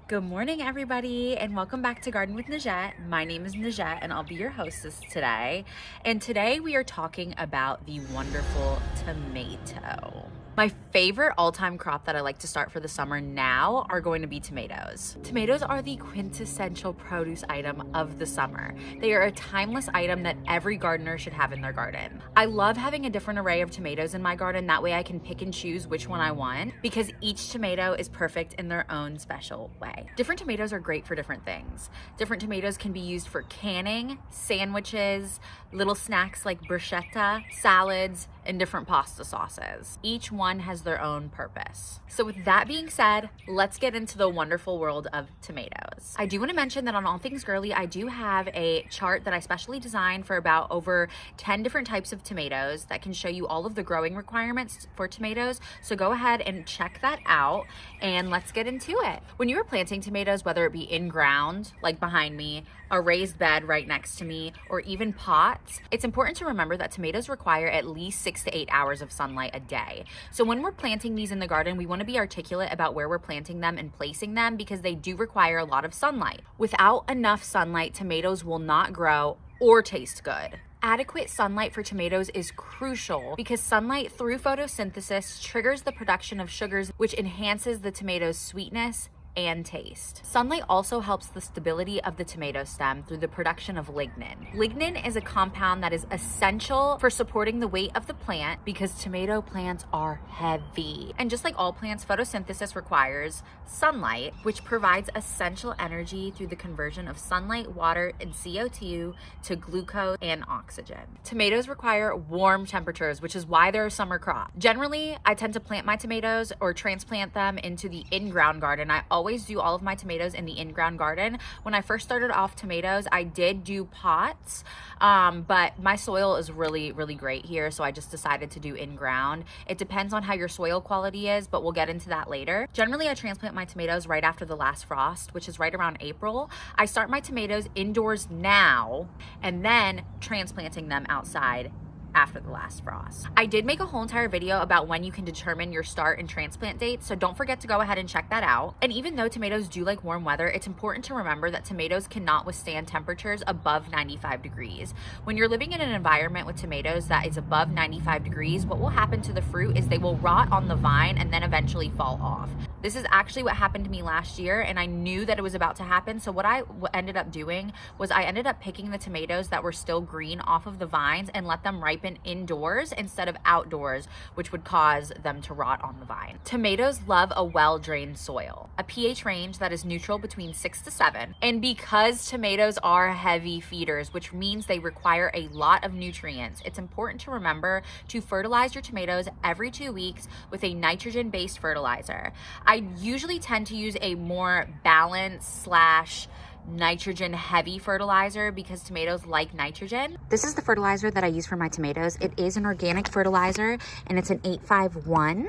Good morning, everybody, and welcome back to Garden with Najet. My name is Najet, and I'll be your hostess today. And today we are talking about the wonderful tomato. My favorite all-time crop that I like to start for the summer now are going to be tomatoes. Tomatoes are the quintessential produce item of the summer. They are a timeless item that every gardener should have in their garden. I love having a different array of tomatoes in my garden. That way I can pick and choose which one I want because each tomato is perfect in their own special way. Different tomatoes are great for different things. Different tomatoes can be used for canning, sandwiches, little snacks like bruschetta, salads, and different pasta sauces. Each one has their own purpose. So with that being said, let's get into the wonderful world of tomatoes. I do want to mention that on All Things Girly, I do have a chart that I specially designed for about over 10 different types of tomatoes that can show you all of the growing requirements for tomatoes. So go ahead and check that out and let's get into it. When you are planting tomatoes, whether it be in ground, like behind me, a raised bed right next to me, or even pots, it's important to remember that tomatoes require at least 6 to 8 hours of sunlight a day. So when we're planting these in the garden, we want to be articulate about where we're planting them and placing them because they do require a lot of sunlight. Without enough sunlight, tomatoes will not grow or taste good. Adequate sunlight for tomatoes is crucial because sunlight through photosynthesis triggers the production of sugars, which enhances the tomato's sweetness and taste. Sunlight also helps the stability of the tomato stem through the production of lignin. Lignin is a compound that is essential for supporting the weight of the plant because tomato plants are heavy. And just like all plants, photosynthesis requires sunlight, which provides essential energy through the conversion of sunlight, water, and CO2 to glucose and oxygen. Tomatoes require warm temperatures, which is why they're a summer crop. Generally, I tend to plant my tomatoes or transplant them into the in-ground garden. I always do all of my tomatoes in the in-ground garden. When I first started off tomatoes, I did do pots, but my soil is really great here, so I just decided to do in-ground. It depends on how your soil quality is, but we'll get into that later. Generally, I transplant my tomatoes right after the last frost, which is right around April. I start my tomatoes indoors now, and then transplanting them outside after the last frost. I did make a whole entire video about when you can determine your start and transplant date, so don't forget to go ahead and check that out. And even though tomatoes do like warm weather, it's important to remember that tomatoes cannot withstand temperatures above 95 degrees. When you're living in an environment with tomatoes that is above 95 degrees, what will happen to the fruit is they will rot on the vine and then eventually fall off. This is actually what happened to me last year, and I knew that it was about to happen. So what I ended up doing was I ended up picking the tomatoes that were still green off of the vines and let them ripen indoors instead of outdoors, which would cause them to rot on the vine. Tomatoes love a well-drained soil, a pH range that is neutral between 6 to 7. And because tomatoes are heavy feeders, which means they require a lot of nutrients, it's important to remember to fertilize your tomatoes every 2 weeks with a nitrogen-based fertilizer. I usually tend to use a more balanced / nitrogen heavy fertilizer because tomatoes like nitrogen. This is the fertilizer that I use for my tomatoes. It is an organic fertilizer and it's an 851,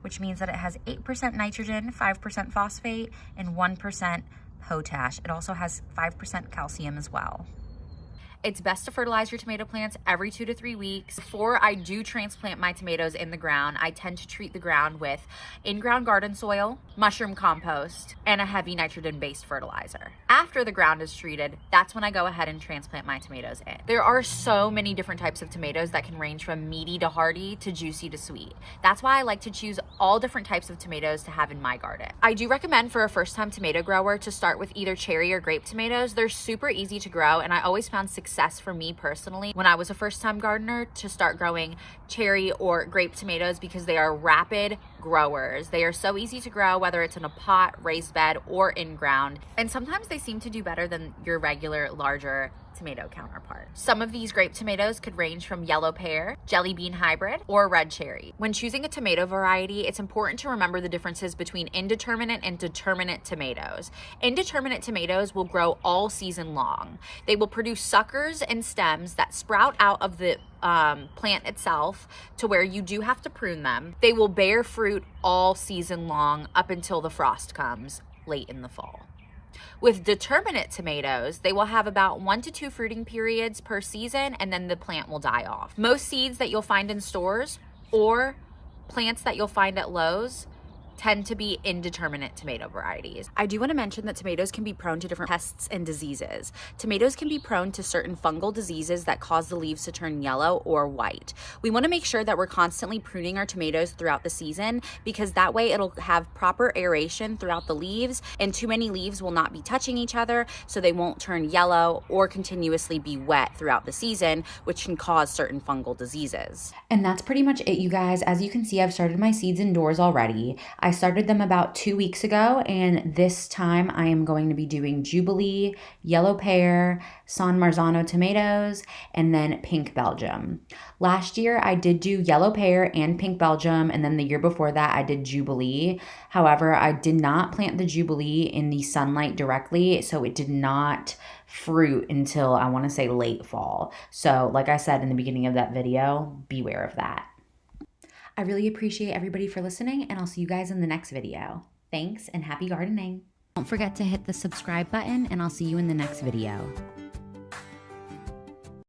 which means that it has 8% nitrogen, 5% phosphate, and 1% potash. It also has 5% calcium as well. It's best to fertilize your tomato plants every 2 to 3 weeks. Before I do transplant my tomatoes in the ground, I tend to treat the ground with in-ground garden soil, mushroom compost, and a heavy nitrogen-based fertilizer. After the ground is treated, that's when I go ahead and transplant my tomatoes in. There are so many different types of tomatoes that can range from meaty to hearty to juicy to sweet. That's why I like to choose all different types of tomatoes to have in my garden. I do recommend for a first-time tomato grower to start with either cherry or grape tomatoes. They're super easy to grow, and I always found success for me personally when I was a first-time gardener to start growing cherry or grape tomatoes because they are rapid growers. They are so easy to grow, whether it's in a pot, raised bed, or in ground. And sometimes they seem to do better than your regular larger tomato counterpart. Some of these grape tomatoes could range from yellow pear, jelly bean hybrid, or red cherry. When choosing a tomato variety, it's important to remember the differences between indeterminate and determinate tomatoes. Indeterminate tomatoes will grow all season long. They will produce suckers and stems that sprout out of the plant itself to where you do have to prune them. They will bear fruit all season long up until the frost comes late in the fall. With determinate tomatoes, they will have about 1 to 2 fruiting periods per season, and then the plant will die off. Most seeds that you'll find in stores or plants that you'll find at Lowe's tend to be indeterminate tomato varieties. I do want to mention that tomatoes can be prone to different pests and diseases. Tomatoes can be prone to certain fungal diseases that cause the leaves to turn yellow or white. We want to make sure that we're constantly pruning our tomatoes throughout the season, because that way it'll have proper aeration throughout the leaves, and too many leaves will not be touching each other, so they won't turn yellow or continuously be wet throughout the season, which can cause certain fungal diseases. And that's pretty much it, you guys. As you can see, I've started my seeds indoors already. I started them about 2 weeks ago, and this time I am going to be doing Jubilee, Yellow Pear, San Marzano tomatoes, and then Pink Belgium. Last year I did do Yellow Pear and Pink Belgium, and then the year before that I did Jubilee. However, I did not plant the Jubilee in the sunlight directly, so it did not fruit until, I want to say, late fall. So like I said in the beginning of that video, beware of that. I really appreciate everybody for listening, and I'll see you guys in the next video. Thanks, and happy gardening. Don't forget to hit the subscribe button, and I'll see you in the next video.